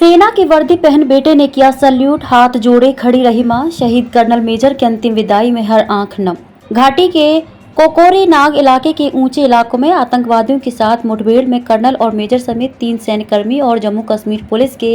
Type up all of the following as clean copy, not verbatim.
सेना की वर्दी पहन बेटे ने किया सैल्यूट, हाथ जोड़े खड़ी रही मां। शहीद कर्नल मेजर की अंतिम विदाई में हर आंख नम। घाटी के कोकोरी नाग इलाके के ऊंचे इलाकों में आतंकवादियों के साथ मुठभेड़ में कर्नल और मेजर समेत 3 सैन्यकर्मी और जम्मू कश्मीर पुलिस के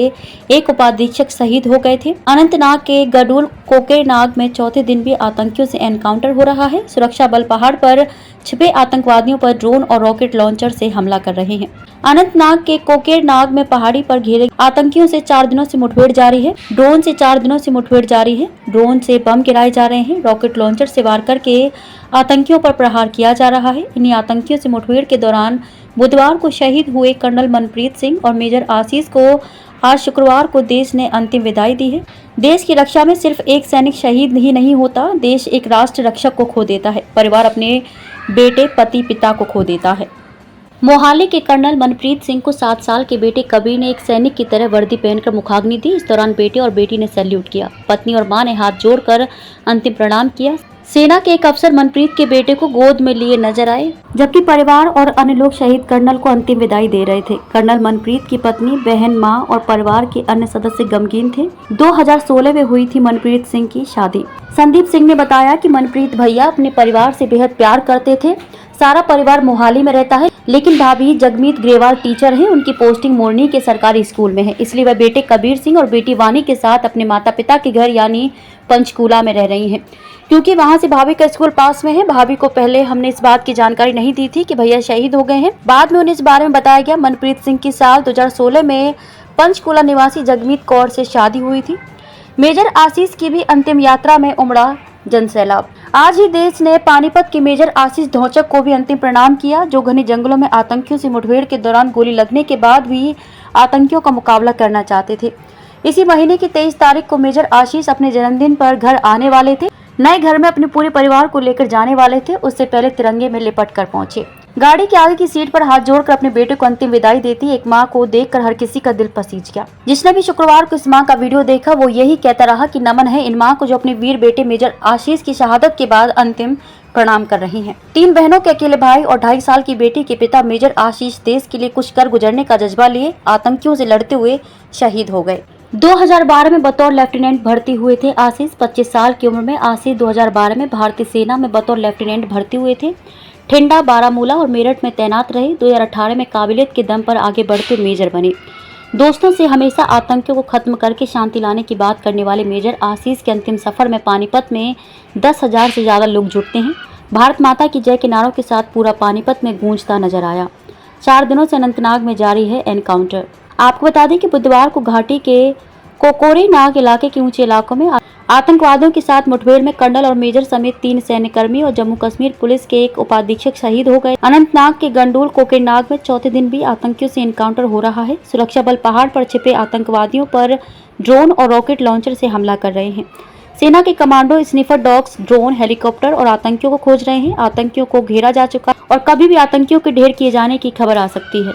एक उपाधीक्षक शहीद हो गए थे। अनंतनाग के गडुल कोकेरनाग में चौथे दिन भी आतंकियों से एनकाउंटर हो रहा है। सुरक्षा बल पहाड़ पर छिपे आतंकवादियों पर ड्रोन और रॉकेट लॉन्चर से हमला कर रहे हैं। अनंतनाग के कोकेरनाग में पहाड़ी पर घेरे आतंकियों से 4 दिनों से मुठभेड़ जारी है। ड्रोन से 4 दिनों से मुठभेड़ जारी है। ड्रोन से बम गिराए जा रहे हैं। रॉकेट लॉन्चर से वार करके आतंकियों पर प्रहार किया जा रहा है। इन्हीं आतंकियों से मुठभेड़ के दौरान बुधवार को शहीद हुए कर्नल मनप्रीत सिंह और मेजर आशीष को आज शुक्रवार को देश ने अंतिम विदाई दी है। देश की रक्षा में सिर्फ एक सैनिक शहीद ही नहीं होता, देश एक राष्ट्र रक्षक को खो देता है। परिवार अपने बेटे, पति, पिता को खो देता है। मोहाली के कर्नल मनप्रीत सिंह को 7 साल के बेटे कबीर ने एक सैनिक की तरह वर्दी पहनकर मुखाग्नि दी। इस दौरान बेटे और बेटी ने सैल्यूट किया। पत्नी और मां ने हाथ जोड़कर अंतिम प्रणाम किया। सेना के एक अफसर मनप्रीत के बेटे को गोद में लिए नजर आए, जबकि परिवार और अन्य लोग शहीद कर्नल को अंतिम विदाई दे रहे थे। कर्नल मनप्रीत की पत्नी, बहन, मां और परिवार के अन्य सदस्य गमगीन थे। 2016 में हुई थी मनप्रीत सिंह की शादी। संदीप सिंह ने बताया कि मनप्रीत भैया अपने परिवार से बेहद प्यार करते थे। सारा परिवार मोहाली में रहता है, लेकिन भाभी जगमीत ग्रेवाल टीचर हैं। उनकी पोस्टिंग मोरनी के सरकारी स्कूल में है, इसलिए वह बेटे कबीर सिंह और बेटी वानी के साथ अपने माता पिता के घर यानी पंचकूला में रह रही हैं, क्योंकि वहां से भाभी का स्कूल पास में है। भाभी को पहले हमने इस बात की जानकारी नहीं दी थी कि भैया शहीद हो गए हैं। बाद में उन्हें इस बारे में बताया गया। मनप्रीत सिंह की साल 2016 में पंचकूला निवासी जगमीत कौर से शादी हुई थी। मेजर आशीष की भी अंतिम यात्रा में उमड़ा जनसैलाब। आज ही देश ने पानीपत के मेजर आशीष ढौचक को भी अंतिम प्रणाम किया, जो घने जंगलों में आतंकियों से मुठभेड़ के दौरान गोली लगने के बाद भी आतंकियों का मुकाबला करना चाहते थे। इसी महीने की 23 तारीख को मेजर आशीष अपने जन्मदिन पर घर आने वाले थे। नए घर में अपने पूरे परिवार को लेकर जाने वाले थे। उससे पहले तिरंगे में लिपट कर पहुंचे। गाड़ी के आगे की सीट पर हाथ जोड़कर अपने बेटे को अंतिम विदाई देती एक मां को देखकर हर किसी का दिल पसीज गया। जिसने भी शुक्रवार को इस मां का वीडियो देखा, वो यही कहता रहा कि नमन है इन मां को जो अपने वीर बेटे मेजर आशीष की शहादत के बाद अंतिम प्रणाम कर रही हैं। 3 बहनों के अकेले भाई और 2.5 साल की बेटी के पिता मेजर आशीष देश के लिए कुछ कर गुजरने का जज्बा लिए आतंकियों से लड़ते हुए शहीद हो गए। 2012 में बतौर लेफ्टिनेंट भर्ती हुए थे आशीष। 25 साल की उम्र में आशीष 2012 में भारतीय सेना में बतौर लेफ्टिनेंट भर्ती हुए थे। ठिंडा, बारामूला और मेरठ में तैनात रहे। 2018 में काबिलियत के दम पर आगे बढ़ते मेजर बने। दोस्तों से हमेशा आतंकियों को खत्म करके शांति लाने की बात करने वाले मेजर आशीष के अंतिम सफर में पानीपत में 10,000 से ज्यादा लोग जुटते हैं। भारत माता की जय के नारों के साथ पूरा पानीपत में गूंजता नजर आया। 4 दिनों से अनंतनाग में जारी है एनकाउंटर। आपको बता दें कि बुधवार को घाटी के कोकोरी नाग इलाके के ऊंचे इलाकों में आतंकवादियों के साथ मुठभेड़ में कर्नल और मेजर समेत 3 सैन्यकर्मी और जम्मू कश्मीर पुलिस के एक उपाधीक्षक शहीद हो गए। अनंतनाग के गंडूल कोकेरनाग में चौथे दिन भी आतंकियों से एनकाउंटर हो रहा है। सुरक्षा बल पहाड़ पर छिपे आतंकवादियों पर ड्रोन और रॉकेट लॉन्चर से हमला कर रहे हैं। सेना के commando sniffer dogs, drone, helicopter और आतंकियों को खोज रहे हैं। आतंकियों को घेरा जा चुका और कभी भी आतंकियों के ढेर किए जाने की खबर आ सकती है।